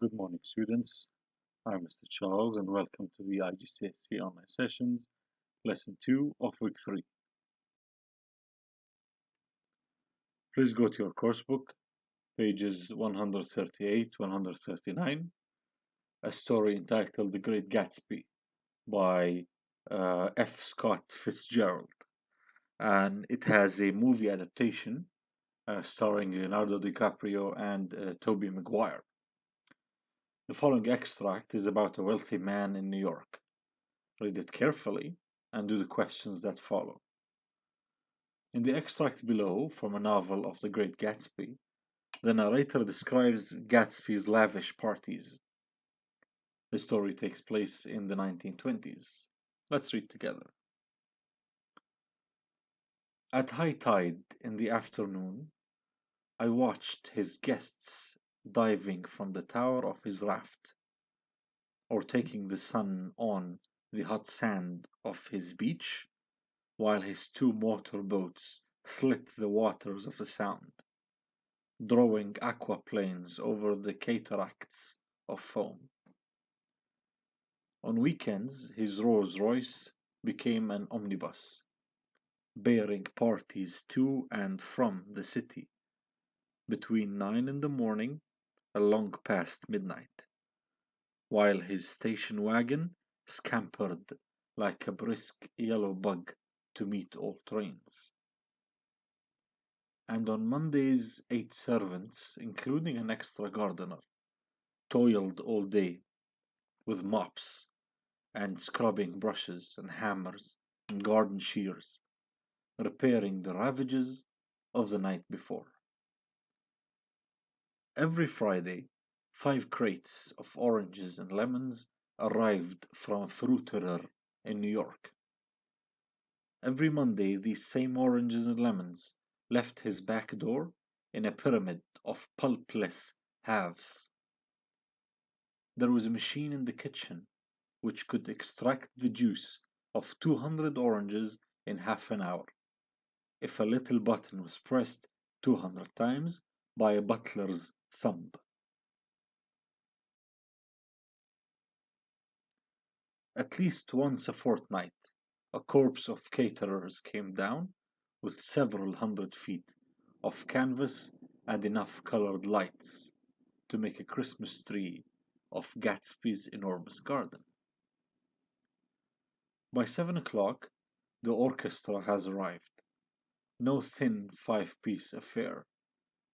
Good morning, students. I'm Mr. Charles, and welcome to the IGCSE online sessions, lesson 2 of week 3. Please go to your coursebook, pages 138 139, a story entitled The Great Gatsby by F. Scott Fitzgerald. And it has a movie adaptation starring Leonardo DiCaprio and Tobey Maguire. The following extract is about a wealthy man in New York. Read it carefully and do the questions that follow. In the extract below from a novel of The Great Gatsby, the narrator describes Gatsby's lavish parties. The story takes place in the 1920s. Let's read together. At high tide in the afternoon, I watched his guests diving from the tower of his raft, or taking the sun on the hot sand of his beach, while his two motor boats slit the waters of the Sound, drawing aquaplanes over the cataracts of foam. On weekends, his Rolls Royce became an omnibus, bearing parties to and from the city, between 9 in the morning and long past midnight, while his station wagon scampered like a brisk yellow bug to meet all trains. And on Mondays 8 servants, including an extra gardener, toiled all day with mops and scrubbing brushes and hammers and garden shears, repairing the ravages of the night before. Every Friday, 5 crates of oranges and lemons arrived from a fruiterer in New York. Every Monday, these same oranges and lemons left his back door in a pyramid of pulpless halves. There was a machine in the kitchen which could extract the juice of 200 oranges in half an hour, if a little button was pressed 200 times by a butler's thumb. At least once a fortnight, a corps of caterers came down with several hundred feet of canvas and enough colored lights to make a Christmas tree of Gatsby's enormous garden. By 7 o'clock, the orchestra has arrived. No thin 5-piece affair,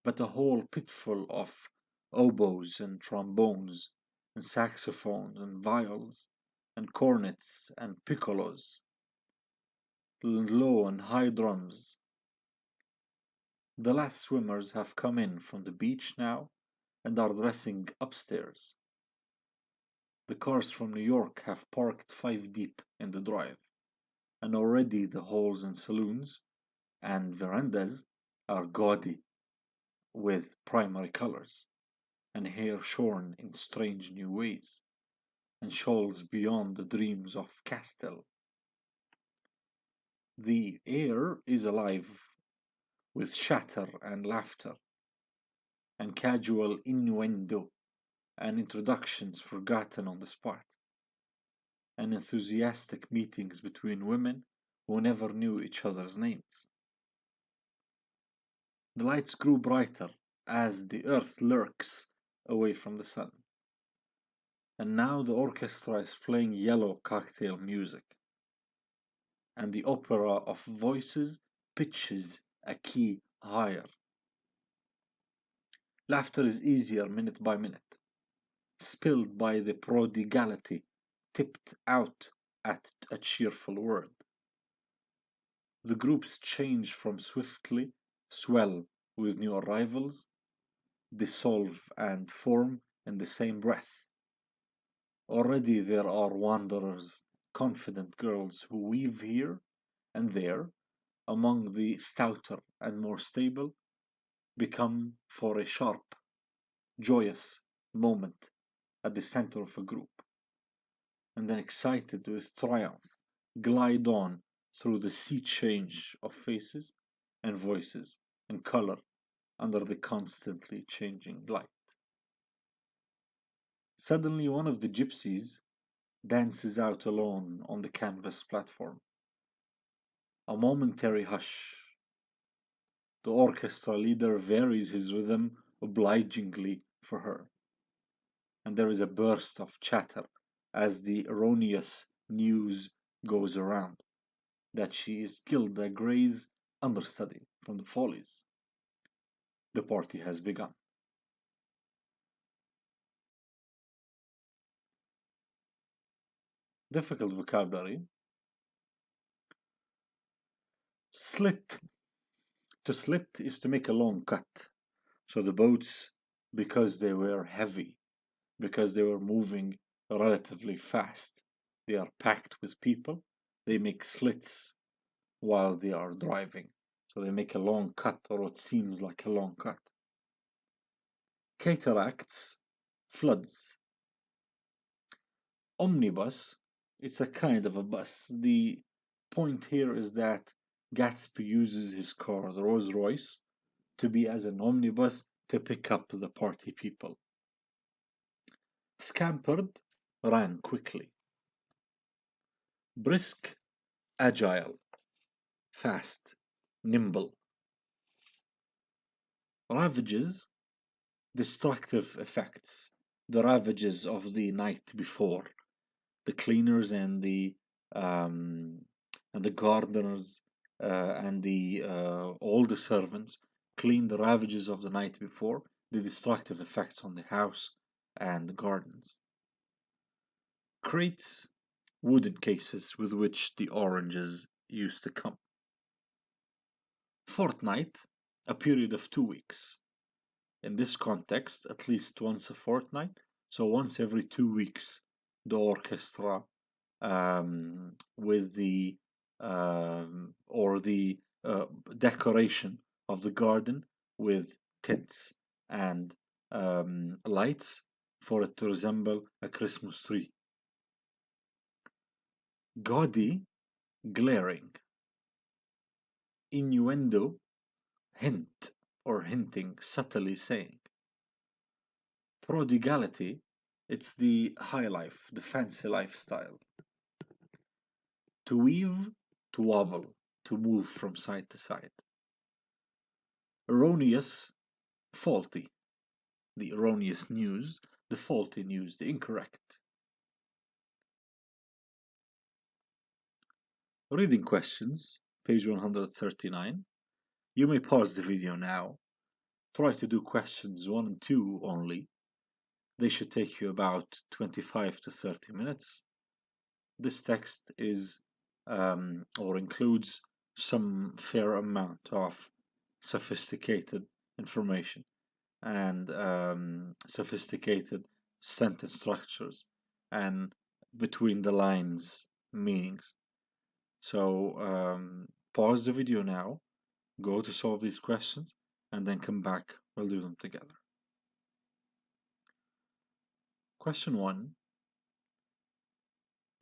but a whole pitful of oboes and trombones and saxophones and viols and cornets and piccolos, low and high drums. The last swimmers have come in from the beach now and are dressing upstairs. The cars from New York have parked 5 deep in the drive, and already the halls and saloons and verandas are gaudy with primary colors, and hair shorn in strange new ways, and shawls beyond the dreams of Castile. The air is alive with chatter and laughter, and casual innuendo, and introductions forgotten on the spot, and enthusiastic meetings between women who never knew each other's names. The lights grew brighter as the earth lurks away from the sun, and now the orchestra is playing yellow cocktail music, and the opera of voices pitches a key higher. Laughter is easier minute by minute, spilled by the prodigality tipped out at a cheerful word. The groups change from swiftly swell with new arrivals, dissolve and form in the same breath. Already there are wanderers, confident girls who weave here and there among the stouter and more stable, become for a sharp, joyous moment at the center of a group, and then excited with triumph, glide on through the sea change of faces and voices and color under the constantly changing light. Suddenly, one of the gypsies dances out alone on the canvas platform. A momentary hush. The orchestra leader varies his rhythm obligingly for her, and there is a burst of chatter as the erroneous news goes around that she is Gilda Gray's understudy from the Follies. The party has begun. Difficult vocabulary. Slit. To slit is to make a long cut. So the boats, because they were heavy, because they were moving relatively fast, they are packed with people, they make slits while they are driving. So they make a long cut, or what seems like a long cut. Cataracts, floods. Omnibus, it's a kind of a bus. The point here is that Gatsby uses his car, the Rolls Royce, to be as an omnibus to pick up the party people. Scampered, ran quickly. Brisk, agile, fast, nimble. Ravages, destructive effects. The ravages of the night before. The cleaners um, and the gardeners and the all the servants cleaned the ravages of the night before, the destructive effects on the house and the gardens. Crates, wooden cases with which the oranges used to come. Fortnight, a period of 2 weeks. In this context, at least once a fortnight, so once every 2 weeks, the orchestra with the or the decoration of the garden with tints and lights for it to resemble a Christmas tree. Gaudy, glaring. Innuendo, hint or hinting, subtly saying. Prodigality, it's the high life, the fancy lifestyle. To weave, to wobble, to move from side to side. Erroneous, faulty. The erroneous news, the faulty news, the incorrect. Reading questions, page 139. You may pause the video now. Try to do questions 1 and 2 only. They should take you about 25 to 30 minutes. This text is or includes some fair amount of sophisticated information and sophisticated sentence structures and between the lines meanings. So pause the video now, go to solve these questions, and then come back. We'll do them together. Question 1.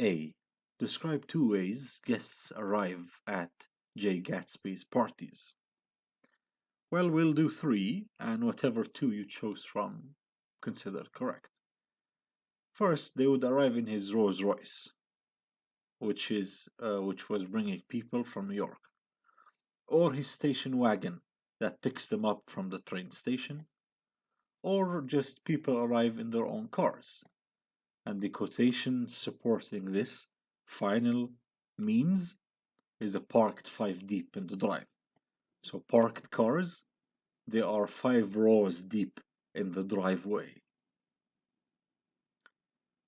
A. Describe 2 ways guests arrive at Jay Gatsby's parties. Well, we'll do 3, and whatever 2 you chose from, consider correct. First, they would arrive in his Rolls Royce, which was bringing people from New York, or his station wagon that picks them up from the train station, or just people arrive in their own cars. And the quotation supporting this final means is a parked 5 deep in the drive. So parked cars, they are 5 rows deep in the driveway.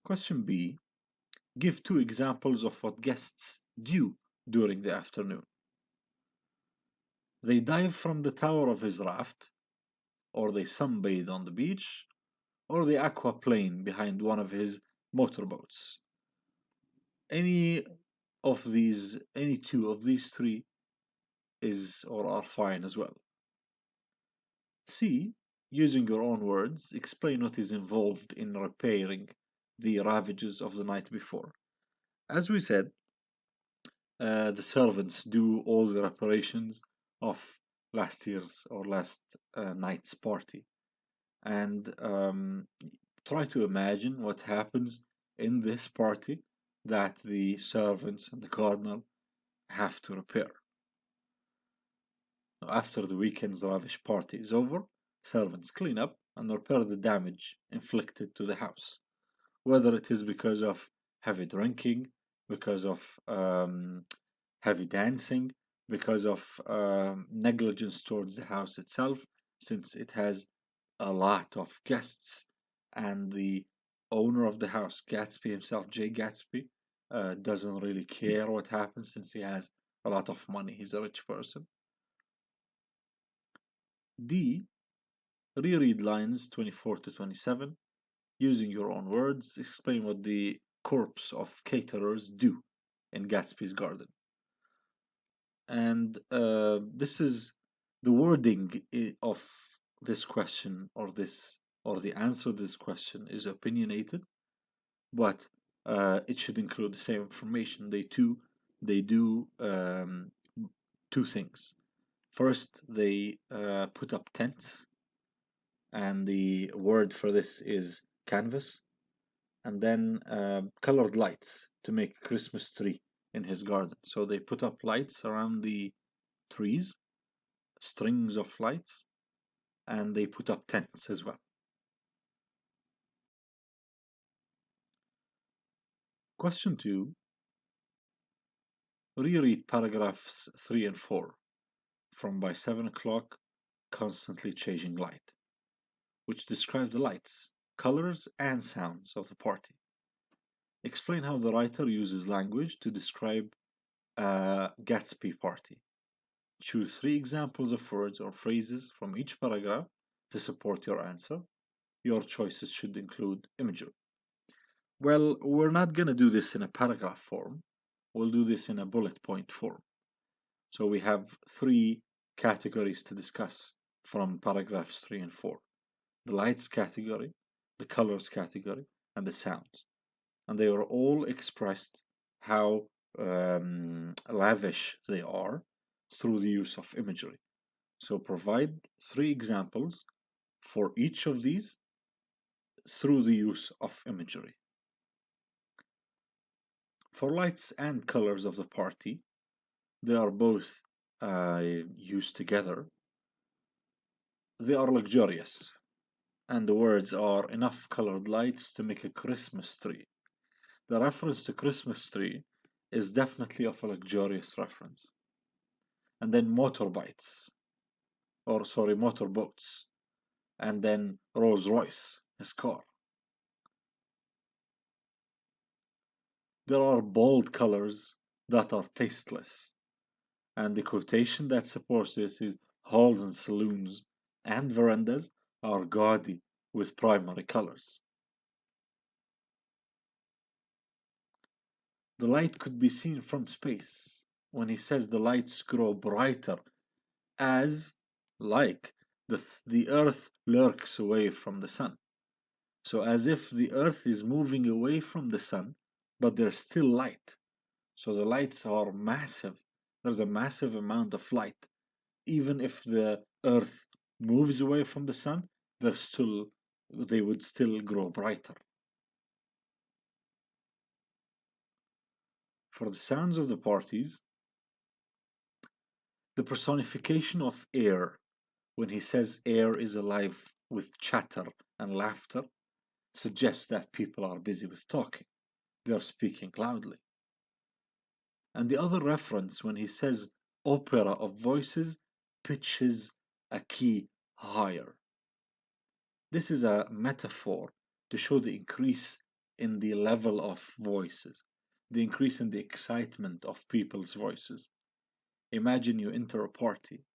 Question B. Give 2 examples of what guests do during the afternoon. They dive from the tower of his raft, or they sunbathe on the beach, or they aquaplane behind one of his motorboats. Any 2 of these 3 is or are fine as well. C. Using your own words, explain what is involved in repairing the ravages of the night before. As we said, the servants do all the reparations of last night's party, and try to imagine what happens in this party that the servants and the gardener have to repair. After the weekend's lavish party is over, servants clean up and repair the damage inflicted to the house, whether it is because of heavy drinking, because of heavy dancing, because of negligence towards the house itself, since it has a lot of guests, and the owner of the house, Gatsby himself, Jay Gatsby, doesn't really care what happens since he has a lot of money. He's a rich person. D. Reread lines 24 to 27 using your own words. Explain what the corps of caterers do in Gatsby's garden. And this is the wording of this question, or the answer to this question is opinionated, but it should include the same information. They do two things. First, they put up tents, and the word for this is canvas, and then colored lights to make a Christmas tree in his garden. So they put up lights around the trees, strings of lights, and they put up tents as well. Question 2. Reread paragraphs 3 and 4 from By 7 o'clock, Constantly Changing Light, which describe the lights, colors, and sounds of the party. Explain how the writer uses language to describe a Gatsby party. Choose 3 examples of words or phrases from each paragraph to support your answer. Your choices should include imagery. Well, we're not going to do this in a paragraph form. We'll do this in a bullet point form. So we have 3 categories to discuss from paragraphs 3 and 4. The lights category, the colors category, and the sounds. And they are all expressed how lavish they are through the use of imagery. So provide 3 examples for each of these through the use of imagery. For lights and colors of the party, they are both used together. They are luxurious, and the words are enough colored lights to make a Christmas tree. The reference to Christmas tree is definitely of a luxurious reference. And then motorboats, and then Rolls Royce, his car. There are bold colors that are tasteless, and the quotation that supports this is halls and saloons and verandas are gaudy with primary colors. The light could be seen from space when he says the lights grow brighter as, like, the earth lurks away from the sun. So as if the earth is moving away from the sun, but there's still light. So the lights are massive. There's a massive amount of light. Even if the earth moves away from the sun, they would still grow brighter. For the sounds of the parties, the personification of air, when he says air is alive with chatter and laughter, suggests that people are busy with talking. They are speaking loudly. And the other reference, when he says opera of voices pitches a key higher. This is a metaphor to show the increase in the level of voices, the increase in the excitement of people's voices. Imagine you enter a party.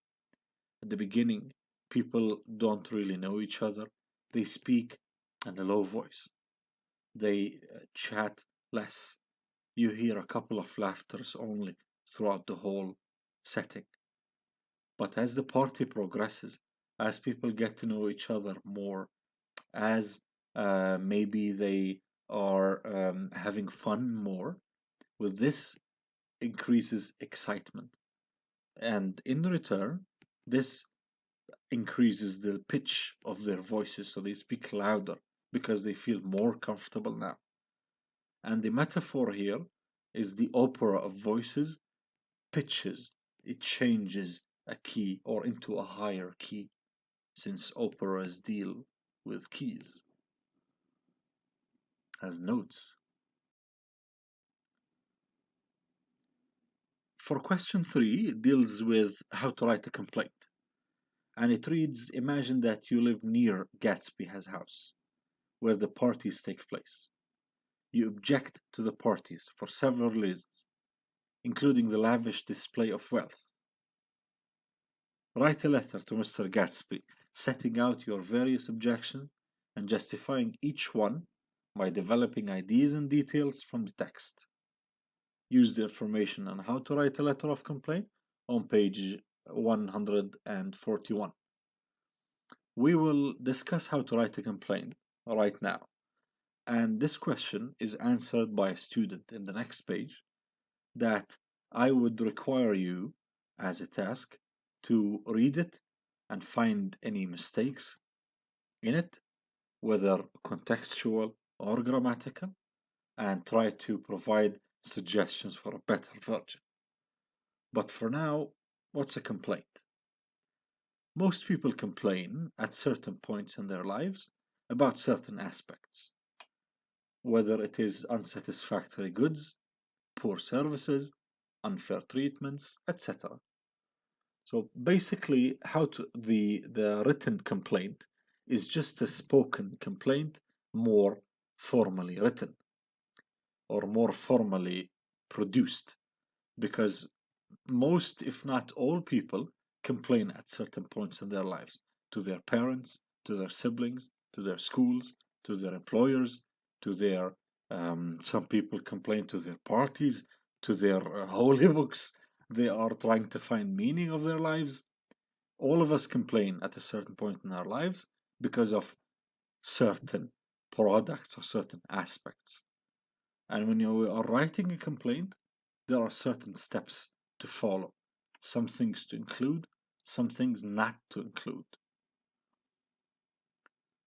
At the beginning, people don't really know each other. They speak in a low voice. They chat less. You hear a couple of laughters only throughout the whole setting. But as the party progresses, as people get to know each other more, as maybe they are having fun more, with this increases excitement. And in return, this increases the pitch of their voices, so they speak louder, because they feel more comfortable now. And the metaphor here is the opera of voices pitches, it changes a key or into a higher key, since operas deal with keys as notes. For question 3, it deals with how to write a complaint. And it reads, imagine that you live near Gatsby's house, where the parties take place. You object to the parties for several reasons, including the lavish display of wealth. Write a letter to Mr. Gatsby, setting out your various objections and justifying each one by developing ideas and details from the text. Use the information on how to write a letter of complaint on page 141. We will discuss how to write a complaint right now, and this question is answered by a student in the next page that I would require you as a task to read it and find any mistakes in it, whether contextual or grammatical, and try to provide suggestions for a better version. But for now, what's a complaint? Most people complain at certain points in their lives about certain aspects, whether it is unsatisfactory goods, poor services, unfair treatments, etc. So basically, the written complaint is just a spoken complaint, more formally written or more formally produced, because most, if not all, people complain at certain points in their lives to their parents, to their siblings, to their schools, to their employers, to their some people complain to their parties, to their holy books. They are trying to find meaning of their lives. All of us complain at a certain point in our lives because of certain products or certain aspects. And when you are writing a complaint, there are certain steps to follow. Some things to include, some things not to include.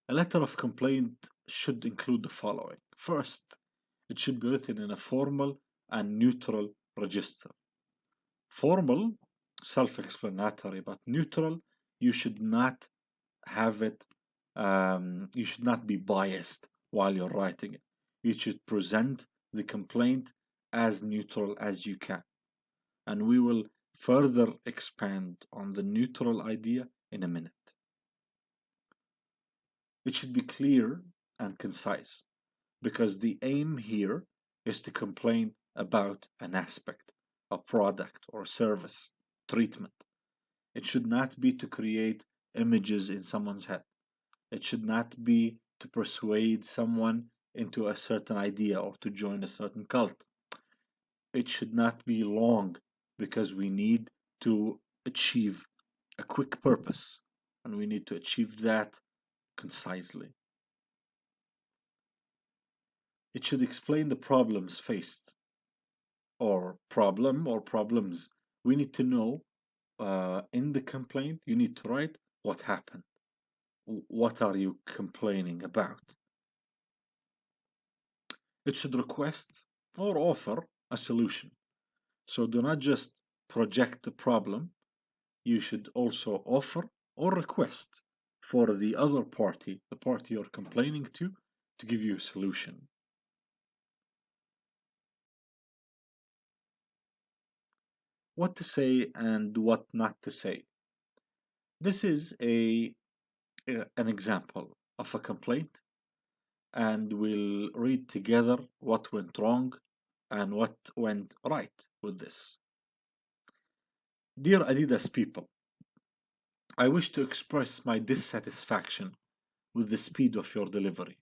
A letter of complaint should include the following. First, it should be written in a formal and neutral register. Formal, self-explanatory, but neutral, you should not have it, you should not be biased while you're writing it. You should present the complaint as neutral as you can. And we will further expand on the neutral idea in a minute. It should be clear and concise, because the aim here is to complain about an aspect, a product or service, treatment. It should not be to create images in someone's head. It should not be to persuade someone into a certain idea or to join a certain cult. It should not be long, because we need to achieve a quick purpose, and we need to achieve that concisely. It should explain the problems faced, or problems. We need to know in the complaint, you need to write what happened. What are you complaining about? It should request or offer a solution. So do not just project the problem, you should also offer or request for the other party, the party you're complaining to give you a solution. What to say and what not to say. This is an example of a complaint, and we'll read together what went wrong and what went right with this. Dear Adidas people, I wish to express my dissatisfaction with the speed of your delivery.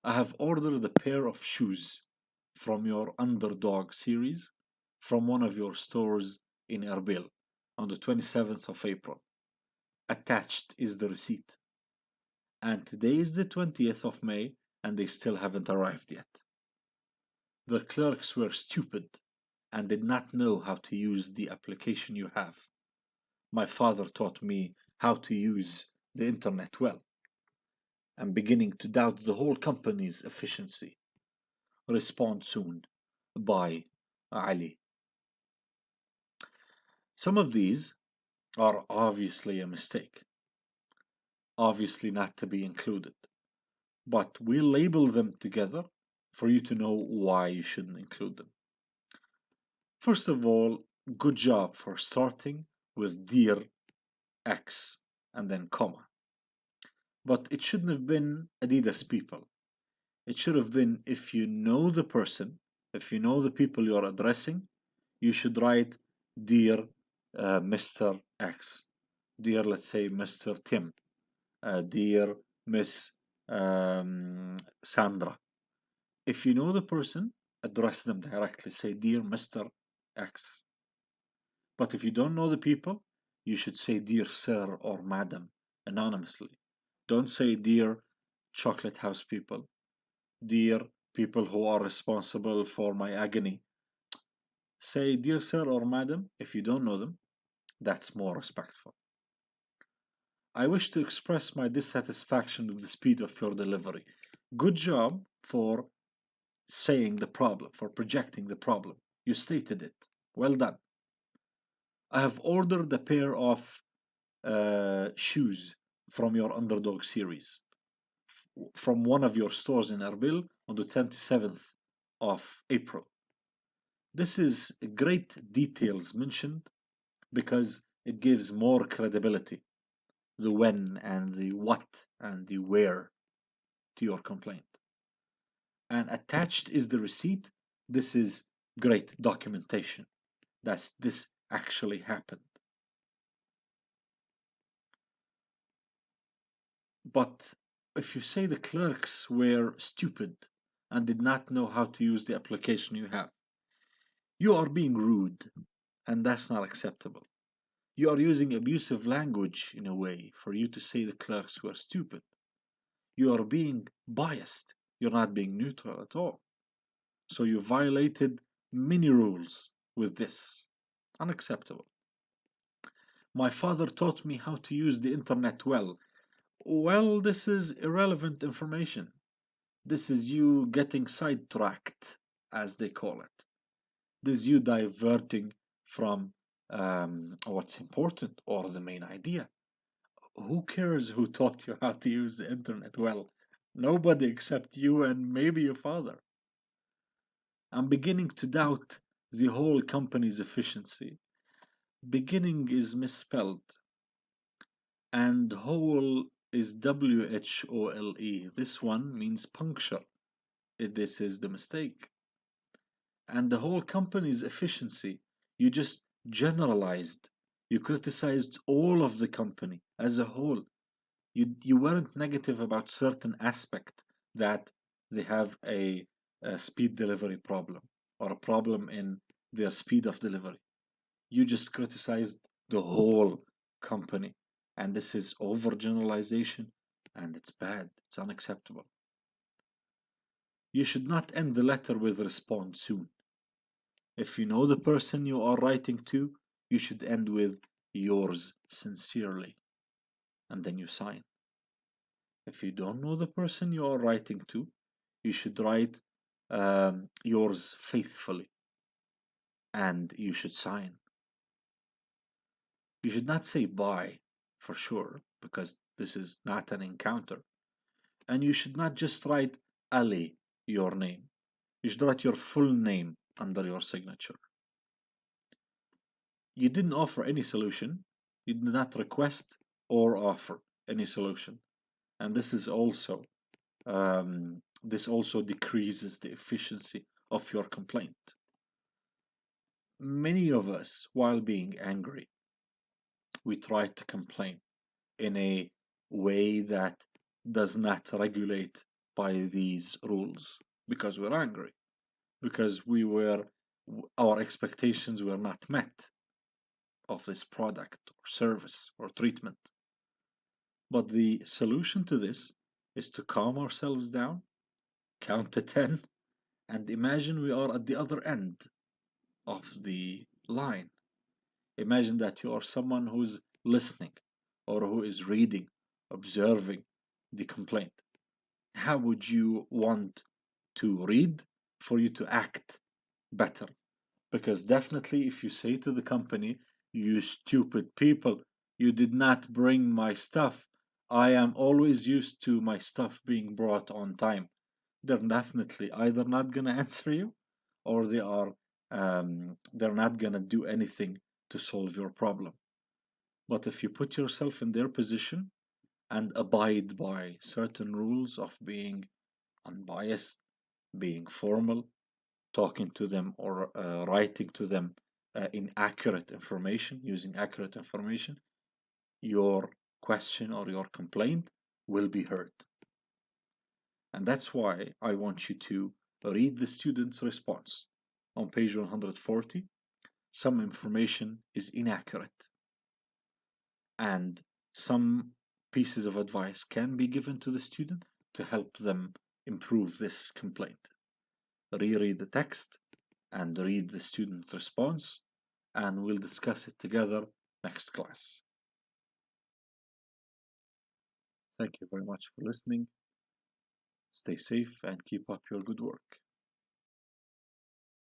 I have ordered a pair of shoes from your Underdog series from one of your stores in Erbil on the 27th of April. Attached is the receipt. And today is the 20th of May and they still haven't arrived yet. The clerks were stupid and did not know how to use the application you have. My father taught me how to use the internet well. and beginning to doubt the whole company's efficiency. Respond soon. By Ali. Some of these are obviously a mistake, obviously not to be included, but we'll label them together for you to know why you shouldn't include them. First of all, good job for starting with Dear X and then comma. But it shouldn't have been Adidas people. It should have been, if you know the person, if you know the people you're addressing, you should write Dear Mr. X. Dear, let's say, Mr. Tim. Dear Miss Sandra. If you know the person, address them directly. Say, Dear Mr. X. But if you don't know the people, you should say, Dear Sir or Madam, anonymously. Don't say, Dear Chocolate House people. Dear people who are responsible for my agony. Say, Dear Sir or Madam, if you don't know them. That's more respectful. I wish to express my dissatisfaction with the speed of your delivery. Good job for saying the problem, for projecting the problem. You stated it. Well done. I have ordered a pair of shoes from your Underdog series from one of your stores in Erbil on the 27th of April. This is great details mentioned because it gives more credibility, the when and the what and the where to your complaint. And attached is the receipt. This is great documentation that this actually happened. But if you say the clerks were stupid and did not know how to use the application you have, you are being rude, and that's not acceptable. You are using abusive language in a way for you to say the clerks were stupid. You are being biased. You're not being neutral at all. So you violated many rules with this. Unacceptable. My father taught me how to use the internet well. Well, this is irrelevant information. This is you getting sidetracked, as they call it. This is you diverting from what's important or the main idea. Who cares who taught you how to use the internet well? Nobody except you and maybe your father. I'm beginning to doubt the whole company's efficiency. Beginning is misspelled, and whole is WHOLE. This one means puncture. This is the mistake. And the whole company's efficiency, you just generalized. You criticized all of the company as a whole. You weren't negative about certain aspect that they have a speed delivery problem or a problem in their speed of delivery. You just criticized the whole company, and this is overgeneralization, and it's bad. It's unacceptable. You should not end the letter with respond soon. If you know the person you are writing to, you should end with yours sincerely, and then you sign. If you don't know the person you are writing to, you should write yours faithfully, and you should sign. You should not say bye for sure, because this is not an encounter. And you should not just write Ali, your name. You should write your full name under your signature. You didn't offer any solution. You did not request or offer any solution. And this is also this also decreases the efficiency of your complaint. Many of us, while being angry, we try to complain in a way that does not regulate by these rules because we're angry, because our expectations were not met of this product or service or treatment. But the solution to this is to calm ourselves down, count to 10, and imagine we are at the other end of the line. Imagine that you are someone who's listening or who is reading, observing the complaint. how would you want to read for you to act better? Because definitely, if you say to the company, you stupid people, you did not bring my stuff, I am always used to my stuff being brought on time, they're definitely either not gonna answer you, or they're not gonna do anything to solve your problem. But if you put yourself in their position and abide by certain rules of being unbiased, being formal, talking to them or writing to them in accurate information, using accurate information, your question or your complaint will be heard. And that's why I want you to read the student's response. On page 140, some information is inaccurate, and some pieces of advice can be given to the student to help them improve this complaint. Reread the text and read the student response, and we'll discuss it together next class. Thank you very much for listening. Stay safe and keep up your good work.